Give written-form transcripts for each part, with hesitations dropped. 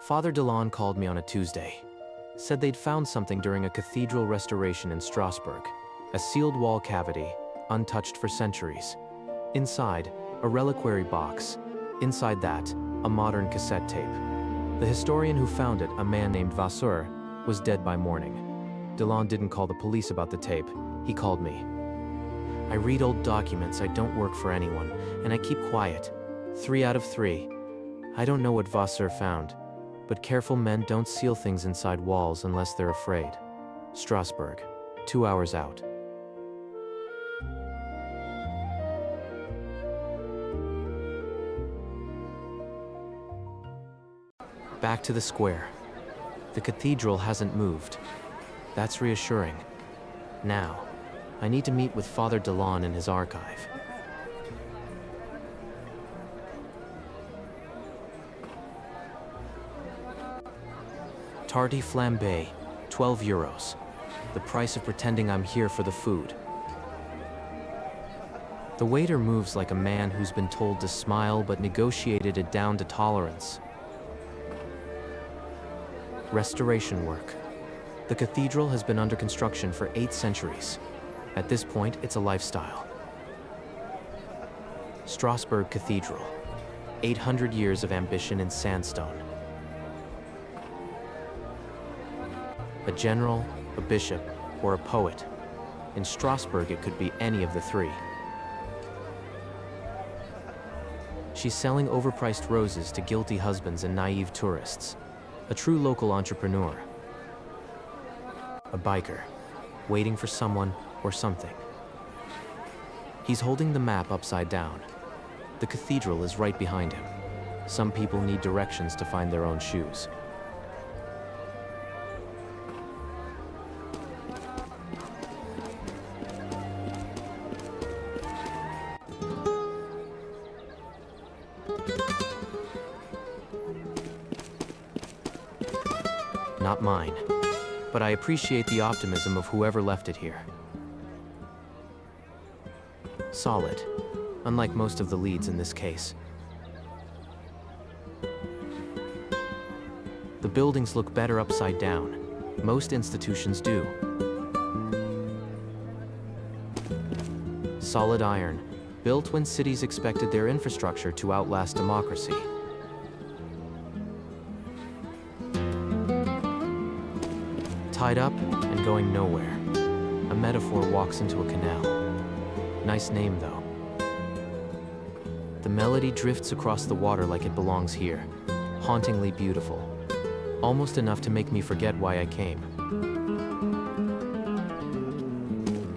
Father Delon called me on a Tuesday. Said they'd found something during a cathedral restoration in Strasbourg. A sealed wall cavity, untouched for centuries. Inside, a reliquary box. Inside that, a modern cassette tape. The historian who found it, a man named Vasseur, was dead by morning. Delon didn't call the police about the tape. He called me. I read old documents, I don't work for anyone, and I keep quiet. 3 out of 3. I don't know what Vasseur found, but careful men don't seal things inside walls unless they're afraid. Strasbourg, 2 hours out. Back to the square. The cathedral hasn't moved. That's reassuring. Now, I need to meet with Father Delon in his archive. Tarty flambe, 12 euros. The price of pretending I'm here for the food. The waiter moves like a man who's been told to smile but negotiated it down to tolerance. Restoration work. The cathedral has been under construction for 8 centuries. At this point, it's a lifestyle. Strasbourg Cathedral. 800 years of ambition in sandstone. A general, a bishop, or a poet. In Strasbourg, it could be any of the 3. She's selling overpriced roses to guilty husbands and naive tourists. A true local entrepreneur. A biker, waiting for someone or something. He's holding the map upside down. The cathedral is right behind him. Some people need directions to find their own shoes. Not mine, but I appreciate the optimism of whoever left it here. Solid, unlike most of the leads in this case. The buildings look better upside down. Most institutions do. Solid iron, built when cities expected their infrastructure to outlast democracy. Tied up and going nowhere. A metaphor walks into a canal. Nice name, though. The melody drifts across the water like it belongs here. Hauntingly beautiful. Almost enough to make me forget why I came.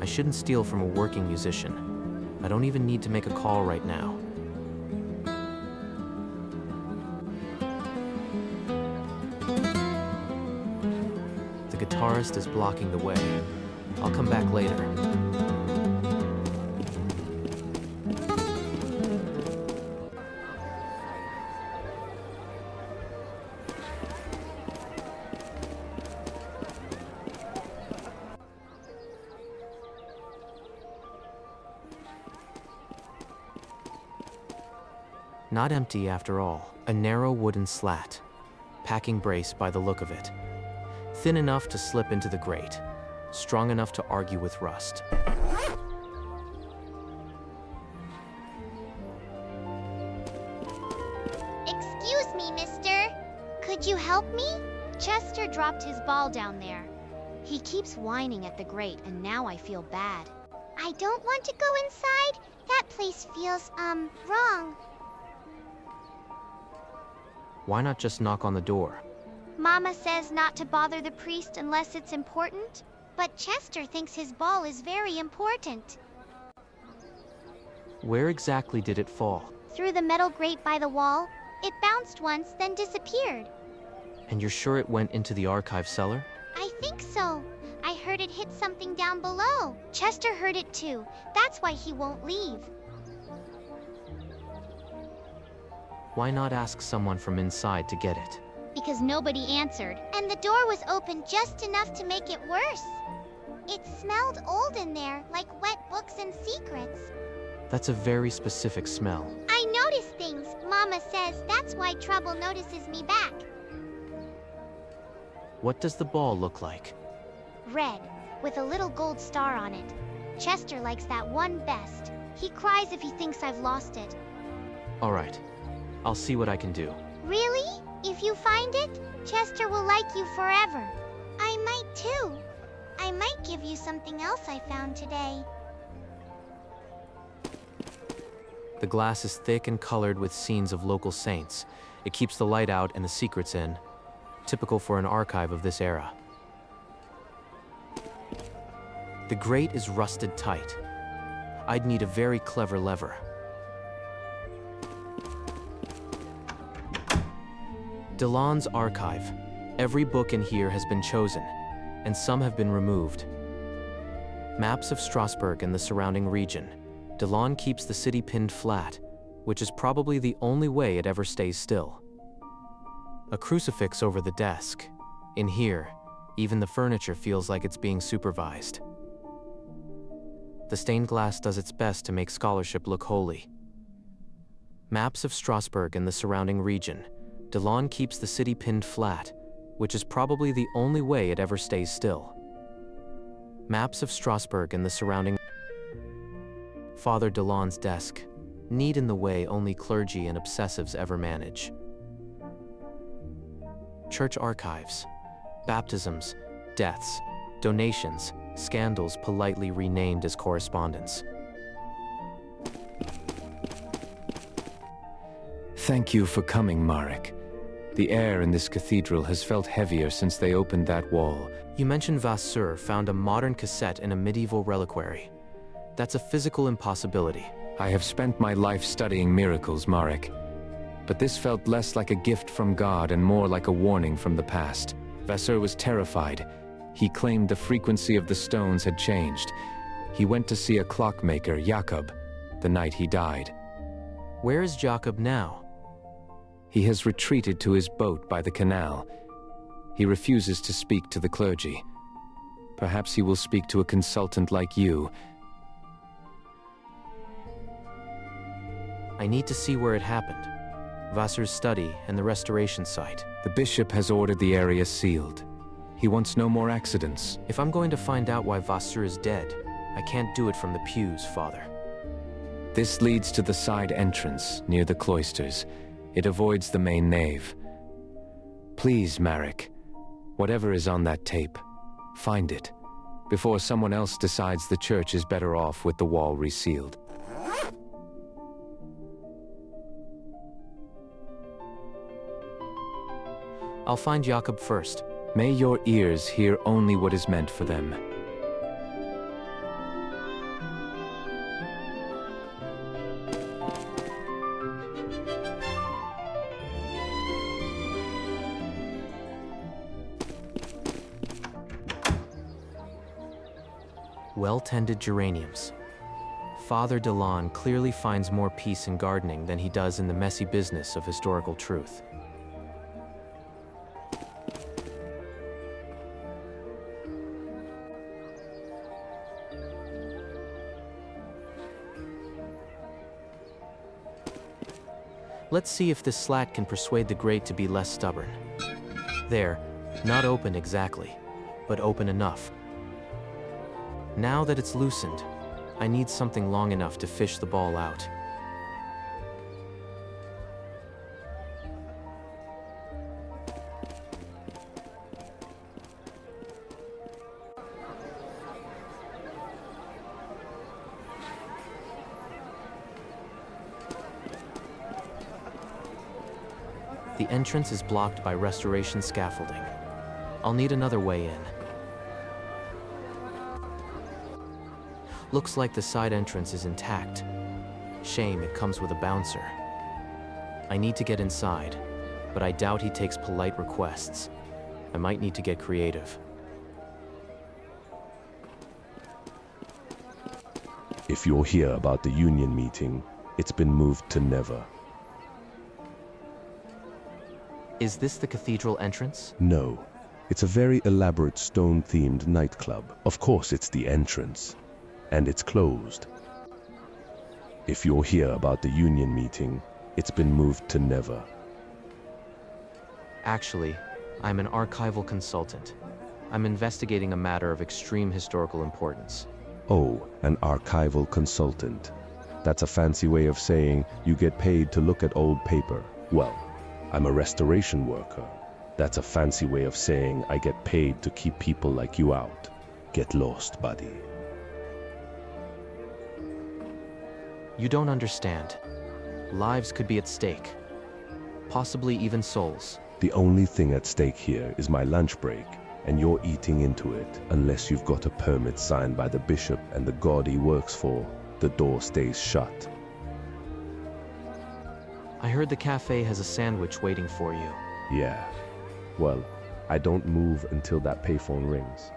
I shouldn't steal from a working musician. I don't even need to make a call right now. The guitarist is blocking the way. I'll come back later. Not empty after all. A narrow wooden slat. Packing brace by the look of it. Thin enough to slip into the grate. Strong enough to argue with rust. Excuse me, mister. Could you help me? Chester dropped his ball down there. He keeps whining at the grate, and now I feel bad. I don't want to go inside. That place feels, wrong. Why not just knock on the door? Mama says not to bother the priest unless it's important, but Chester thinks his ball is very important. Where exactly did it fall? Through the metal grate by the wall. It bounced once, then disappeared. And you're sure it went into the archive cellar? I think so. I heard it hit something down below. Chester heard it too. That's why he won't leave. Why not ask someone from inside to get it? Because nobody answered, and the door was open just enough to make it worse. It smelled old in there, like wet books and secrets. That's a very specific smell. I notice things. Mama says that's why trouble notices me back. What does the ball look like? Red, with a little gold star on it. Chester likes that one best. He cries if he thinks I've lost it. All right, I'll see what I can do. Really? If you find it, Chester will like you forever. I might too. I might give you something else I found today. The glass is thick and colored with scenes of local saints. It keeps the light out and the secrets in, typical for an archive of this era. The grate is rusted tight. I'd need a very clever lever. Delon's archive. Every book in here has been chosen, and some have been removed. Maps of Strasbourg and the surrounding region. Delon keeps the city pinned flat, which is probably the only way it ever stays still. A crucifix over the desk. In here, even the furniture feels like it's being supervised. The stained glass does its best to make scholarship look holy. Maps of Strasbourg and the surrounding region. Delon keeps the city pinned flat, which is probably the only way it ever stays still. Maps of Strasbourg and the surrounding. Father Delon's desk, neat in the way only clergy and obsessives ever manage. Church archives, baptisms, deaths, donations, scandals politely renamed as correspondence. Thank you for coming, Marek. The air in this cathedral has felt heavier since they opened that wall. You mentioned Vasseur found a modern cassette in a medieval reliquary. That's a physical impossibility. I have spent my life studying miracles, Marek. But this felt less like a gift from God and more like a warning from the past. Vasseur was terrified. He claimed the frequency of the stones had changed. He went to see a clockmaker, Jakob, the night he died. Where is Jakob now? He has retreated to his boat by the canal. He refuses to speak to the clergy. Perhaps he will speak to a consultant like you. I need to see where it happened. Vasseur's study and the restoration site. The bishop has ordered the area sealed. He wants no more accidents. If I'm going to find out why Vasseur is dead, I can't do it from the pews, Father. This leads to the side entrance, near the cloisters. It avoids the main nave. Please, Marek, whatever is on that tape, find it, before someone else decides the church is better off with the wall resealed. I'll find Jakob first. May your ears hear only what is meant for them. Well-tended geraniums. Father Delon clearly finds more peace in gardening than he does in the messy business of historical truth. Let's see if this slat can persuade the grate to be less stubborn. There, not open exactly, but open enough. Now that it's loosened, I need something long enough to fish the ball out. The entrance is blocked by restoration scaffolding. I'll need another way in. Looks like the side entrance is intact. Shame it comes with a bouncer. I need to get inside, but I doubt he takes polite requests. I might need to get creative. If you're here about the union meeting, it's been moved to never. Is this the cathedral entrance? No. It's a very elaborate stone-themed nightclub. Of course it's the entrance. And it's closed. If you're here about the union meeting, it's been moved to never. Actually, I'm an archival consultant. I'm investigating a matter of extreme historical importance. Oh, an archival consultant. That's a fancy way of saying you get paid to look at old paper. Well, I'm a restoration worker. That's a fancy way of saying I get paid to keep people like you out. Get lost, buddy. You don't understand. Lives could be at stake. Possibly even souls. The only thing at stake here is my lunch break, and you're eating into it. Unless you've got a permit signed by the bishop and the god he works for, the door stays shut. I heard the cafe has a sandwich waiting for you. Yeah. Well, I don't move until that payphone rings.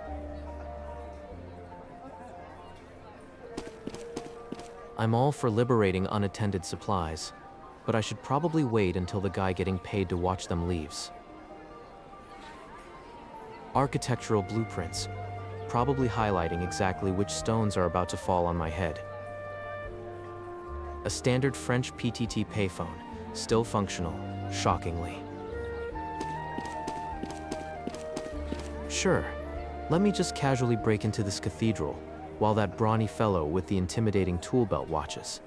I'm all for liberating unattended supplies, but I should probably wait until the guy getting paid to watch them leaves. Architectural blueprints, probably highlighting exactly which stones are about to fall on my head. A standard French PTT payphone, still functional, shockingly. Sure, let me just casually break into this cathedral, while that brawny fellow with the intimidating tool belt watches.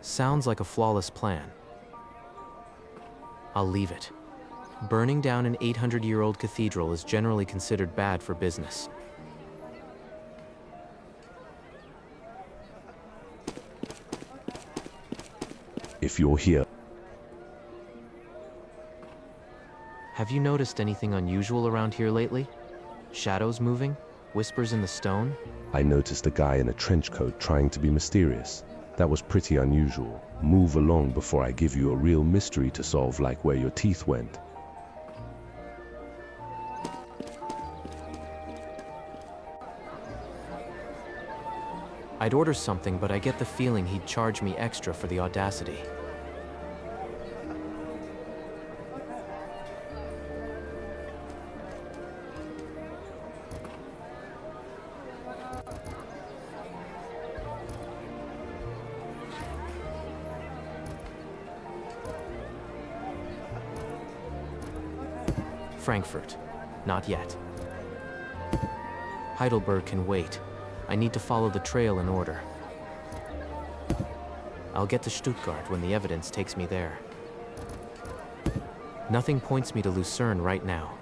Sounds like a flawless plan. I'll leave it. Burning down an 800-year-old cathedral is generally considered bad for business. If you're here, Have you noticed anything unusual around here lately? Shadows moving? Whispers in the stone? I noticed a guy in a trench coat trying to be mysterious. That was pretty unusual. Move along before I give you a real mystery to solve, like where your teeth went. I'd order something, but I get the feeling he'd charge me extra for the audacity. Frankfurt. Not yet. Heidelberg can wait. I need to follow the trail in order. I'll get to Stuttgart when the evidence takes me there. Nothing points me to Lucerne right now.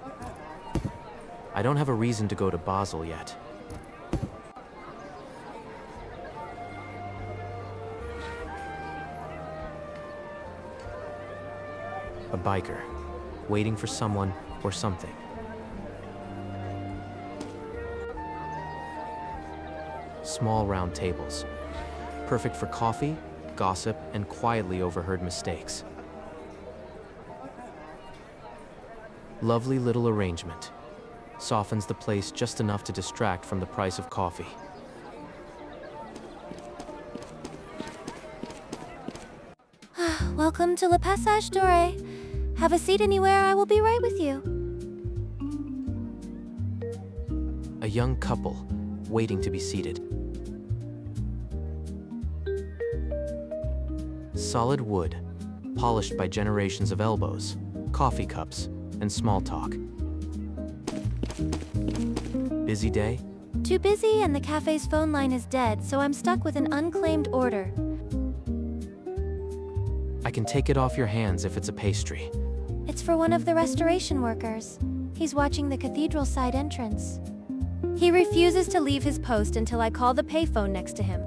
I don't have a reason to go to Basel yet. A biker, waiting for someone or something. Small round tables, perfect for coffee, gossip, and quietly overheard mistakes. Lovely little arrangement. Softens the place just enough to distract from the price of coffee. Welcome to Le Passage Doré. Have a seat anywhere, I will be right with you. A young couple, waiting to be seated. Solid wood, polished by generations of elbows, coffee cups, and small talk. Busy day? Too busy and the cafe's phone line is dead, so I'm stuck with an unclaimed order. I can take it off your hands if it's a pastry. It's for one of the restoration workers. He's watching the cathedral side entrance. He refuses to leave his post until I call the payphone next to him.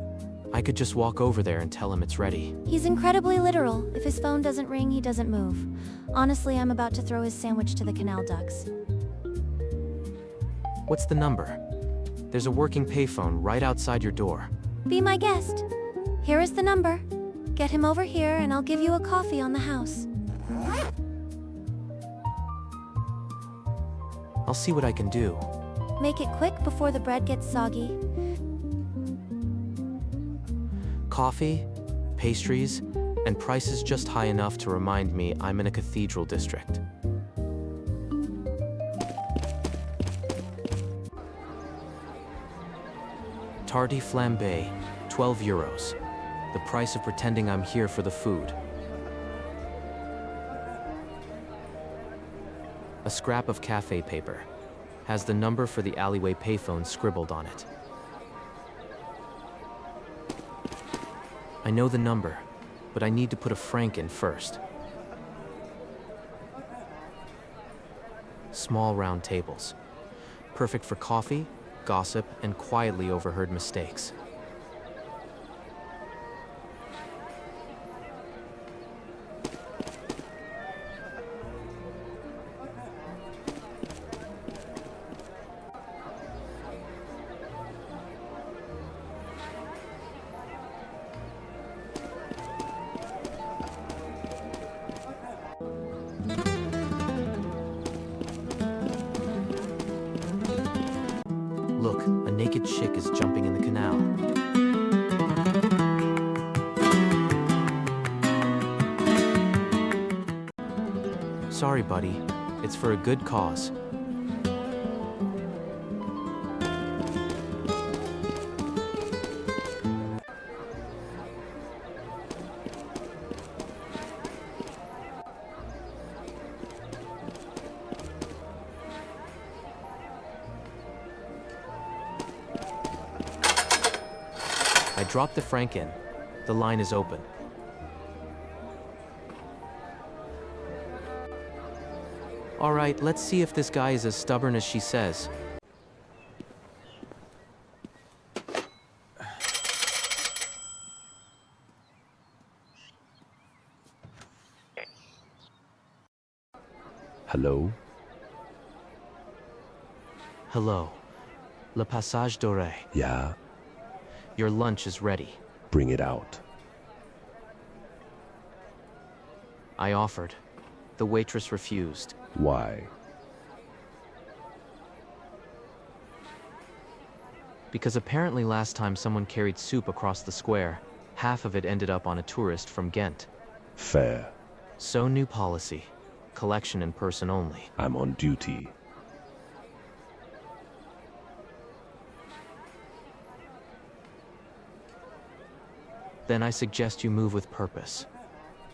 I could just walk over there and tell him it's ready. He's incredibly literal. If his phone doesn't ring, he doesn't move. Honestly, I'm about to throw his sandwich to the canal ducks. What's the number? There's a working payphone right outside your door. Be my guest. Here is the number. Get him over here and I'll give you a coffee on the house. I'll see what I can do. Make it quick before the bread gets soggy. Coffee, pastries, and prices just high enough to remind me I'm in a cathedral district. Tarty flambe, 12 euros. The price of pretending I'm here for the food. A scrap of cafe paper has the number for the alleyway payphone scribbled on it. I know the number, but I need to put a franc in first. Small round tables. Perfect for coffee, gossip, and quietly overheard mistakes. Look, a naked chick is jumping in the canal. Sorry, buddy. It's for a good cause. I dropped the franc in. The line is open. All right, let's see if this guy is as stubborn as she says. Hello? Hello. Le Passage Doré. Yeah, Your lunch is ready. bring it out. I offered. The waitress refused. Why? Because apparently last time someone carried soup across the square, half of it ended up on a tourist from Ghent. Fair. So new policy. Collection in person only. I'm on duty. Then I suggest you move with purpose.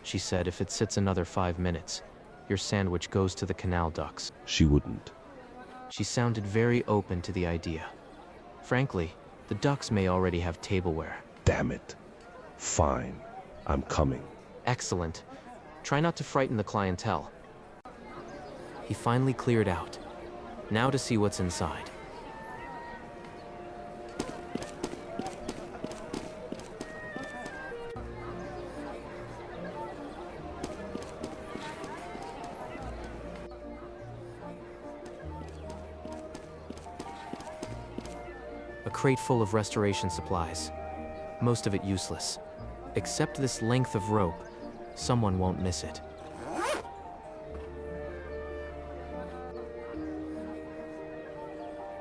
She said if it sits another 5 minutes, your sandwich goes to the canal ducks. She wouldn't. She sounded very open to the idea. Frankly, the ducks may already have tableware. Damn it. Fine. I'm coming. Excellent. Try not to frighten the clientele. He finally cleared out. Now to see what's inside. A crate full of restoration supplies. Most of it useless. Except this length of rope. Someone won't miss it.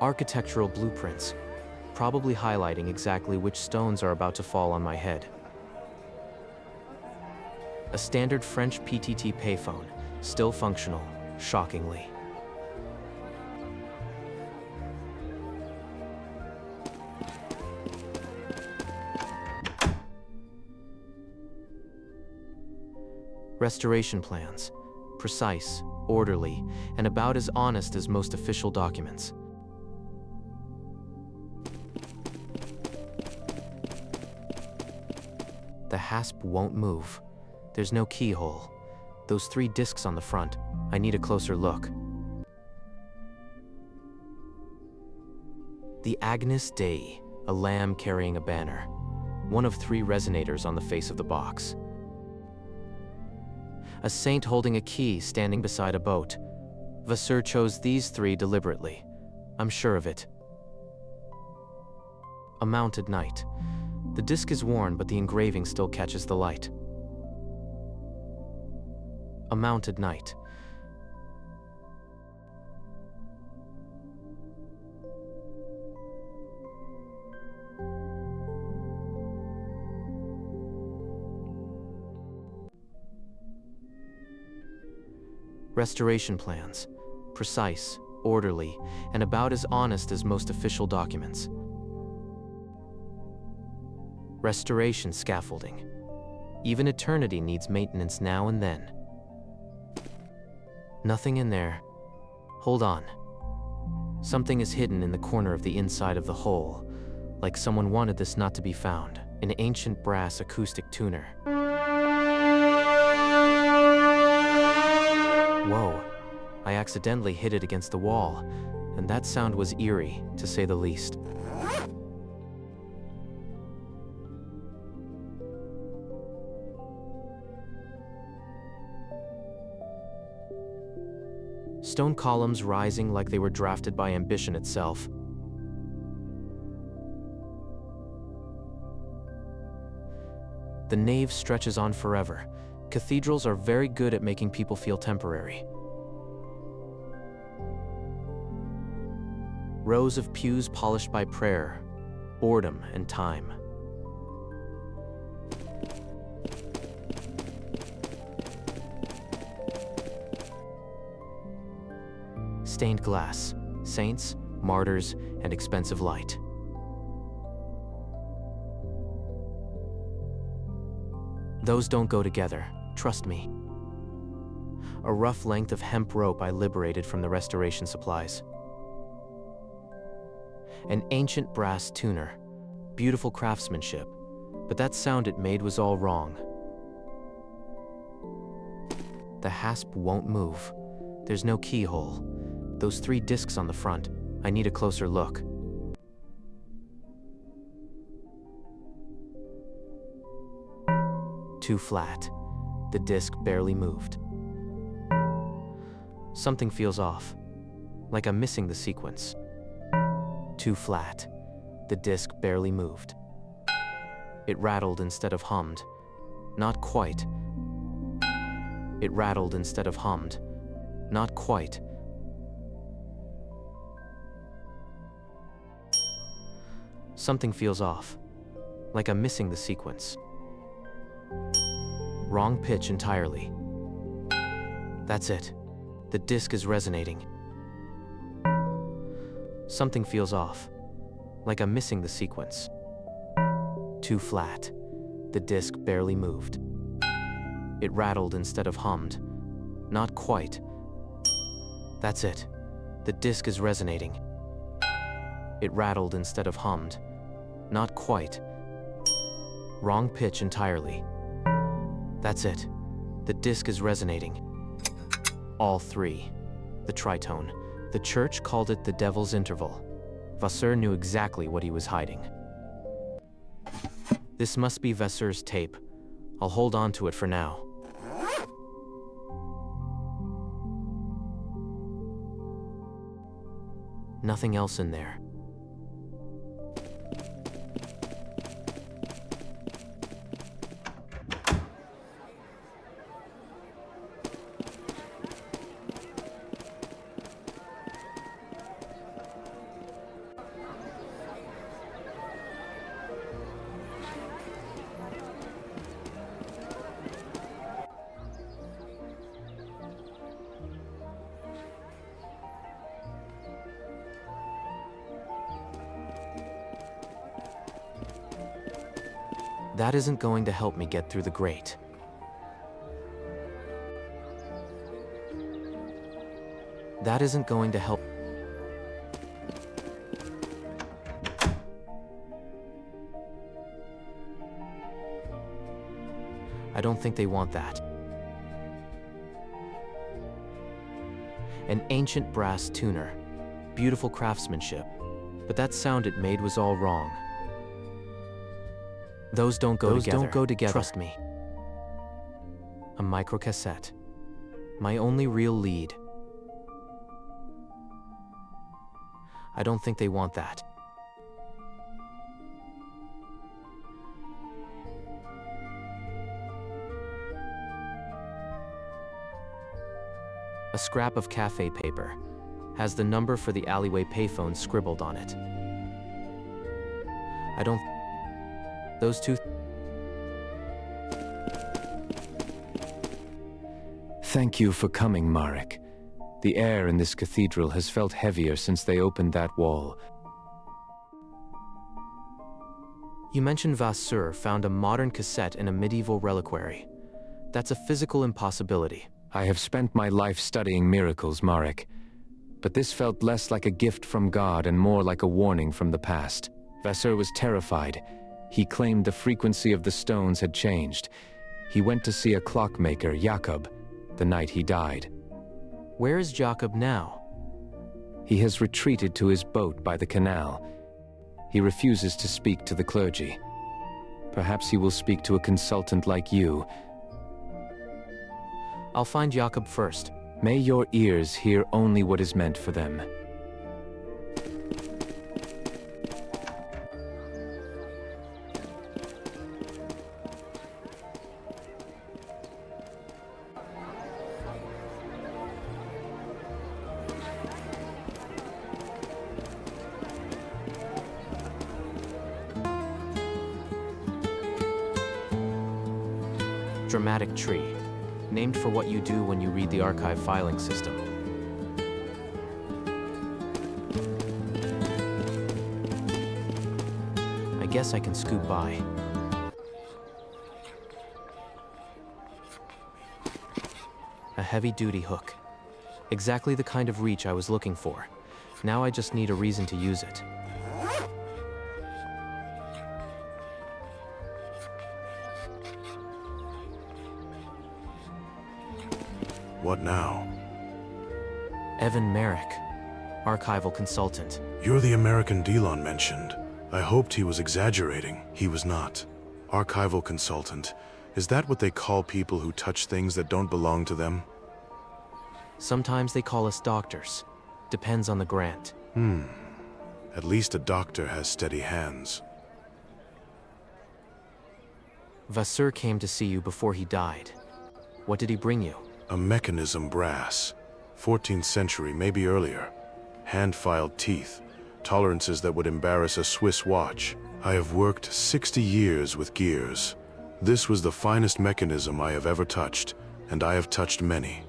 Architectural blueprints, probably highlighting exactly which stones are about to fall on my head. A standard French PTT payphone, still functional, shockingly. Restoration plans, precise, orderly, and about as honest as most official documents. The hasp won't move. There's no keyhole. Those 3 discs on the front, I need a closer look. The Agnus Dei, a lamb carrying a banner. One of 3 resonators on the face of the box. A saint holding a key standing beside a boat. Vasseur chose these 3 deliberately. I'm sure of it. A mounted knight. The disc is worn, but the engraving still catches the light. A mounted knight. Restoration plans, precise, orderly, and about as honest as most official documents. Restoration scaffolding. Even eternity needs maintenance now and then. Nothing in there. Hold on. Something is hidden in the corner of the inside of the hole, like someone wanted this not to be found. An ancient brass acoustic tuner. Whoa, I accidentally hit it against the wall, and that sound was eerie, to say the least. Stone columns rising like they were drafted by ambition itself. The nave stretches on forever. Cathedrals are very good at making people feel temporary. Rows of pews polished by prayer, boredom, and time. Stained glass, saints, martyrs, and expensive light. Those don't go together, trust me. A rough length of hemp rope I liberated from the restoration supplies. An ancient brass tuner, beautiful craftsmanship, but that sound it made was all wrong. The hasp won't move. There's no keyhole. Those 3 discs on the front, I need a closer look. Too flat. The disc barely moved. Something feels off, like I'm missing the sequence. Too flat. The disc barely moved. It rattled instead of hummed. Not quite. It rattled instead of hummed. Not quite. Something feels off, like I'm missing the sequence. Wrong pitch entirely. That's it. The disc is resonating. Something feels off, like I'm missing the sequence. Too flat. The disc barely moved. It rattled instead of hummed. Not quite. That's it. The disc is resonating. It rattled instead of hummed. Not quite. Wrong pitch entirely. That's it. The disc is resonating. All 3. The tritone. The church called it the devil's interval. Vasseur knew exactly what he was hiding. This must be Vasseur's tape. I'll hold on to it for now. Nothing else in there. That isn't going to help me get through the grate. That isn't going to help. I don't think they want that. An ancient brass tuner. Beautiful craftsmanship. But that sound it made was all wrong. Those don't go together. Trust me. A microcassette. My only real lead. I don't think they want that. A scrap of cafe paper has the number for the alleyway payphone scribbled on it. I don't. Those 2. Thank you for coming, Marek. The air in this cathedral has felt heavier since they opened that wall. You mentioned Vasseur found a modern cassette in a medieval reliquary. That's a physical impossibility. I have spent my life studying miracles, Marek. But this felt less like a gift from God and more like a warning from the past. Vasseur was terrified. He claimed the frequency of the stones had changed. He went to see a clockmaker, Jakob, the night he died. Where is Jakob now? He has retreated to his boat by the canal. He refuses to speak to the clergy. Perhaps he will speak to a consultant like you. I'll find Jakob first. May your ears hear only what is meant for them. Dramatic tree, named for what you do when you read the archive filing system. I guess I can scoot by. A heavy-duty hook. Exactly the kind of reach I was looking for. Now I just need a reason to use it. What now? Evan Merrick, archival consultant. You're the American Delon mentioned. I hoped he was exaggerating. He was not. Archival consultant. Is that what they call people who touch things that don't belong to them? Sometimes they call us doctors. Depends on the grant. At least a doctor has steady hands. Vasseur came to see you before he died. What did he bring you? A mechanism brass. 14th century, maybe earlier. Hand-filed teeth. Tolerances that would embarrass a Swiss watch. I have worked 60 years with gears. This was the finest mechanism I have ever touched, and I have touched many.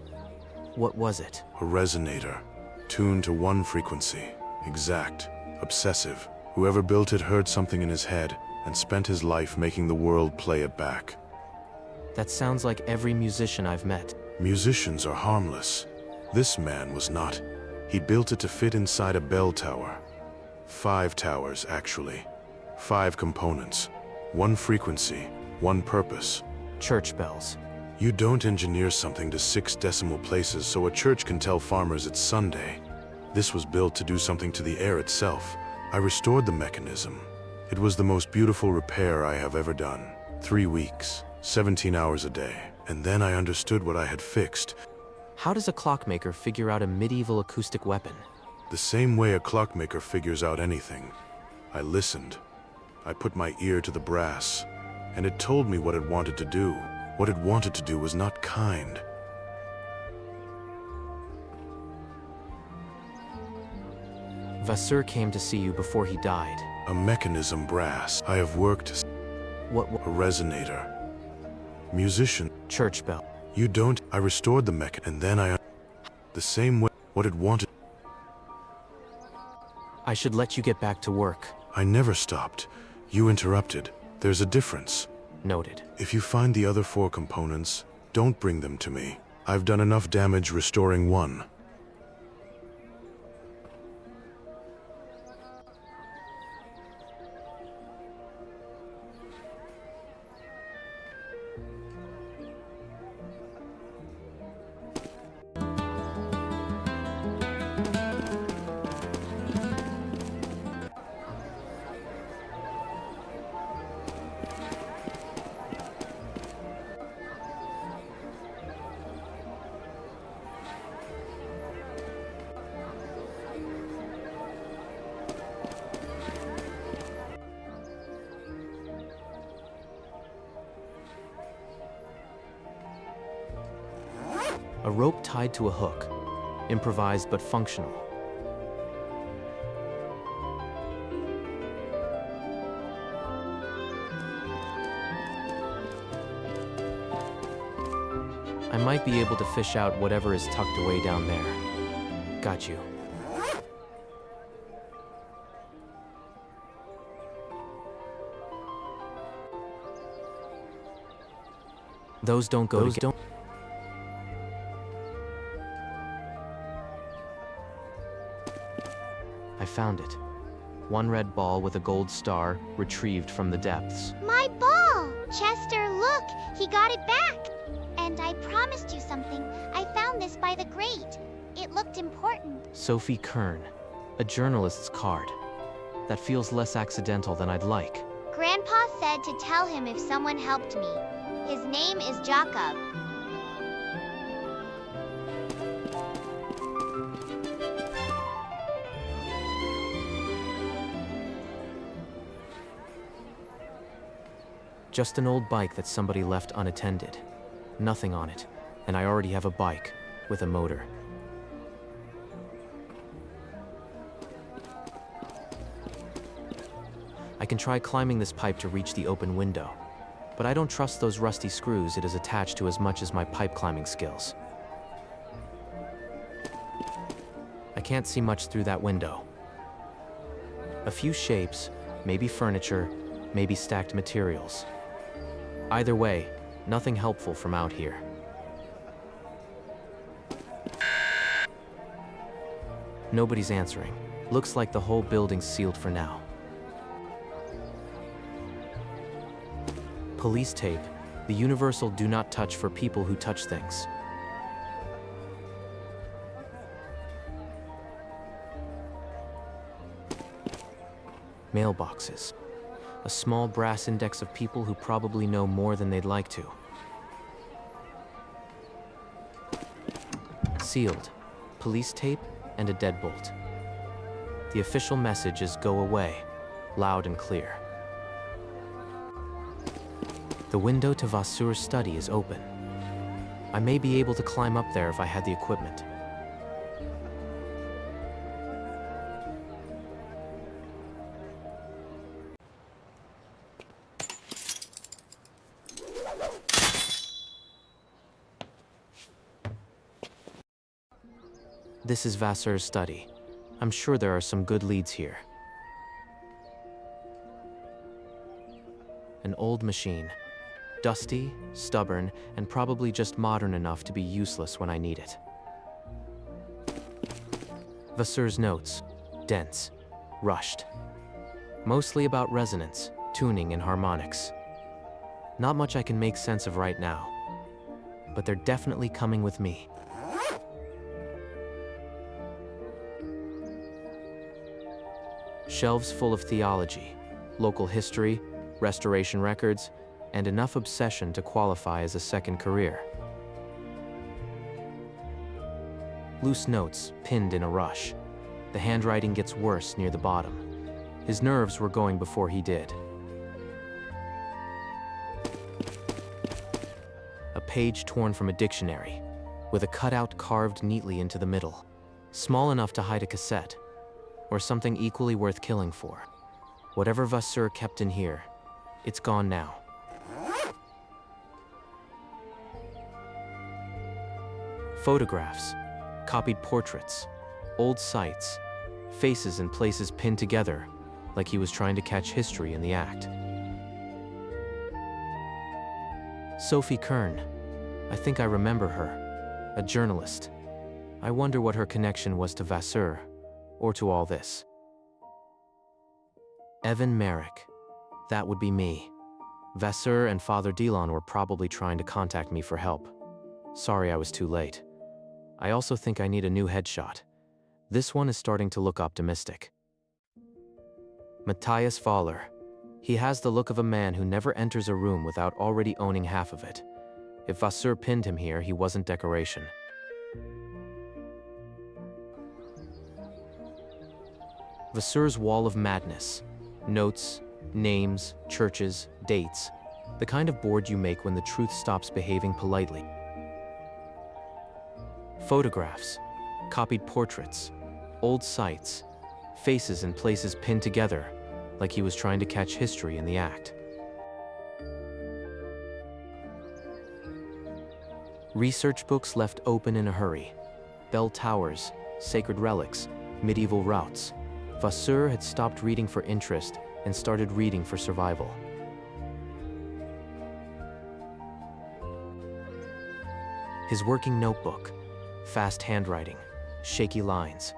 What was it? A resonator, tuned to one frequency. Exact. Obsessive. Whoever built it heard something in his head, and spent his life making the world play it back. That sounds like every musician I've met. Musicians are harmless. This man was not. He built it to fit inside a bell tower. 5 towers, actually. 5 components. 1 frequency, 1 purpose. Church bells. You don't engineer something to 6 decimal places so a church can tell farmers it's Sunday. This was built to do something to the air itself. I restored the mechanism. It was the most beautiful repair I have ever done. 3 weeks, 17 hours a day. And then I understood what I had fixed. How does a clockmaker figure out a medieval acoustic weapon? The same way a clockmaker figures out anything. I listened. I put my ear to the brass, and it told me what it wanted to do. What it wanted to do was not kind. Vasseur came to see you before he died. A mechanism brass. I have worked. What? A resonator. Musician. Church bell. You don't. I restored the mech, and then I. The same way. What it wanted. I should let you get back to work. I never stopped. You interrupted. There's a difference. Noted. If you find the other 4 components, don't bring them to me. I've done enough damage restoring one. A rope tied to a hook. Improvised but functional. I might be able to fish out whatever is tucked away down there. Got you. Those don't go together. found it. One red ball with a gold star, retrieved from the depths. My ball! Chester, look! He got it back! And I promised you something. I found this by the grate. It looked important. Sophie Kern, a journalist's card. That feels less accidental than I'd like. Grandpa said to tell him if someone helped me. His name is Jacob. Just an old bike that somebody left unattended. Nothing on it, and I already have a bike with a motor. I can try climbing this pipe to reach the open window, but I don't trust those rusty screws it is attached to as much as my pipe climbing skills. I can't see much through that window. A few shapes, maybe furniture, maybe stacked materials. Either way, nothing helpful from out here. Nobody's answering. Looks like the whole building's sealed for now. Police tape, the universal do not touch for people who touch things. Mailboxes. A small brass index of people who probably know more than they'd like to. Sealed. Police tape and a deadbolt. The official message is "Go away," loud and clear. The window to Vassur's study is open. I may be able to climb up there if I had the equipment. This is Vassur's study. I'm sure there are some good leads here. An old machine. Dusty, stubborn, and probably just modern enough to be useless when I need it. Vassur's notes. Dense. Rushed. Mostly about resonance, tuning, and harmonics. Not much I can make sense of right now. But they're definitely coming with me. Shelves full of theology, local history, restoration records, and enough obsession to qualify as a second career. Loose notes, pinned in a rush. The handwriting gets worse near the bottom. His nerves were going before he did. A page torn from a dictionary, with a cutout carved neatly into the middle. Small enough to hide a cassette, or something equally worth killing for. Whatever Vasseur kept in here, it's gone now. Photographs, copied portraits, old sites, faces and places pinned together, like he was trying to catch history in the act. Sophie Kern. I think I remember her. A journalist. I wonder what her connection was to Vasseur, or to all this. Evan Merrick. That would be me. Vasseur and Father Delon were probably trying to contact me for help. Sorry I was too late. I also think I need a new headshot. This one is starting to look optimistic. Matthias Fahler. He has the look of a man who never enters a room without already owning half of it. If Vasseur pinned him here, he wasn't decoration. Vasseur's Wall of Madness. Notes, names, churches, dates. The kind of board you make when the truth stops behaving politely. Photographs, copied portraits, old sites, faces and places pinned together, like he was trying to catch history in the act. Research books left open in a hurry. Bell towers, sacred relics, medieval routes. Vasseur had stopped reading for interest and started reading for survival. His working notebook, fast handwriting, shaky lines.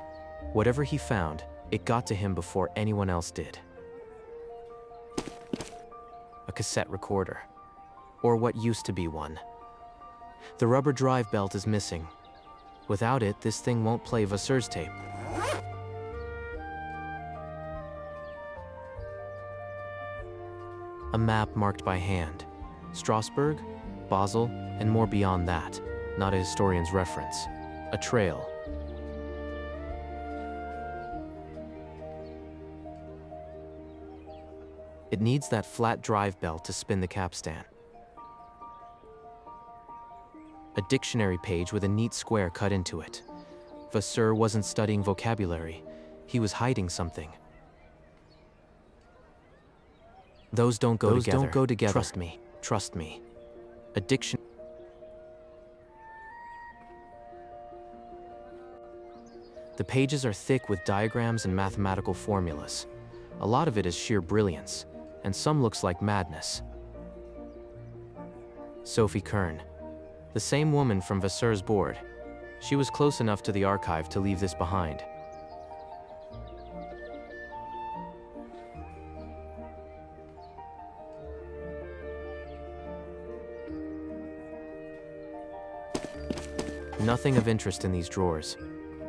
Whatever he found, It got to him before anyone else did. A cassette recorder. Or what used to be one. The rubber drive belt is missing. Without it, this thing won't play Vassar's tape. A map marked by hand. Strasbourg, Basel, and more beyond that. Not a historian's reference. A trail. It needs that flat drive belt to spin the capstan. A dictionary page with a neat square cut into it. Vassar wasn't studying vocabulary. He was hiding something. Those don't go together. Trust me. Trust me. A dictionary. The pages are thick with diagrams and mathematical formulas. A lot of it is sheer brilliance, and some looks like madness. Sophie Kern. The same woman from Vassar's board. She was close enough to the archive to leave this behind. Nothing of interest in these drawers.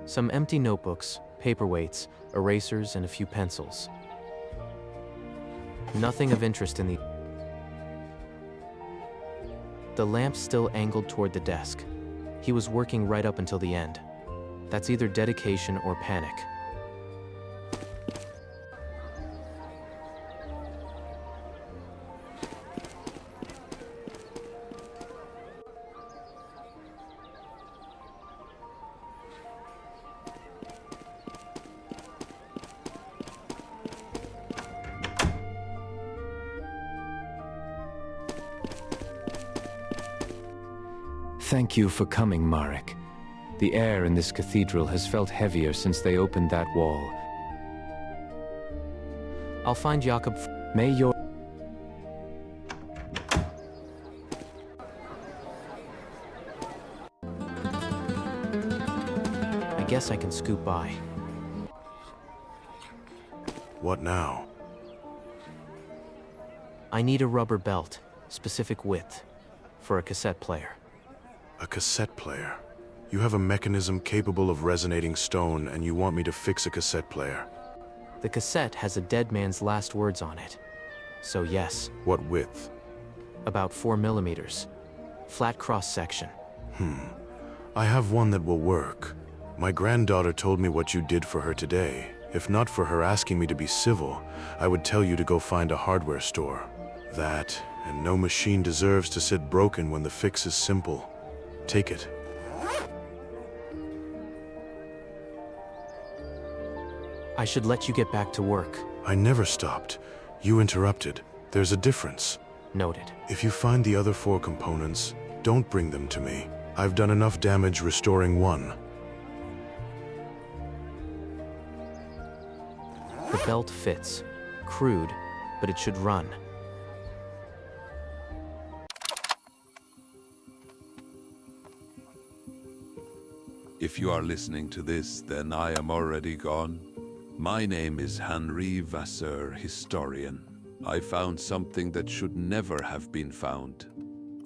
Some empty notebooks, paperweights, erasers, and a few pencils. Nothing of interest in the lamp still angled toward the desk. He was working right up until the end. That's either dedication or panic. Thank you for coming, Marek. The air in this cathedral has felt heavier since they opened that wall. I'll find Jakob. May your... I guess I can scoot by. What now? I need a rubber belt, specific width, for a cassette player. A cassette player? You have a mechanism capable of resonating stone, and you want me to fix a cassette player? The cassette has a dead man's last words on it. So yes. What width? About 4 millimeters. Flat cross-section. I have one that will work. My granddaughter told me what you did for her today. If not for her asking me to be civil, I would tell you to go find a hardware store. That, and no machine deserves to sit broken when the fix is simple. Take it. I should let you get back to work. I never stopped. You interrupted. There's a difference. Noted. If you find the other 4 components, don't bring them to me. I've done enough damage restoring one. The belt fits. Crude, but it should run. If you are listening to this, then I am already gone. My name is Henri Vassar, historian. I found something that should never have been found.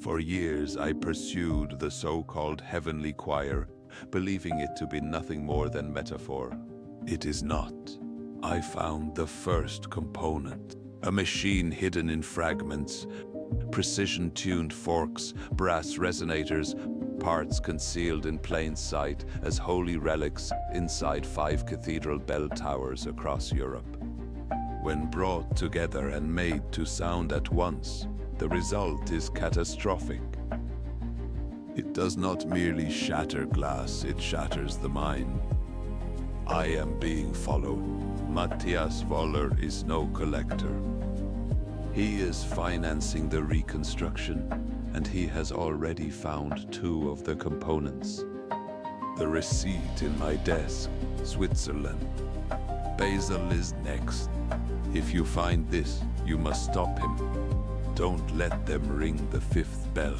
For years I pursued the so-called heavenly choir, believing it to be nothing more than metaphor. It is not. I found the first component, a machine hidden in fragments, precision-tuned forks, brass resonators, parts concealed in plain sight as holy relics inside 5 cathedral bell towers across Europe. When brought together and made to sound at once, the result is catastrophic. It does not merely shatter glass, it shatters the mind. I am being followed. Matthias Voller is no collector. He is financing the reconstruction, and he has already found 2 of the components. The receipt in my desk, Switzerland. Basel is next. If you find this, you must stop him. Don't let them ring the 5th bell.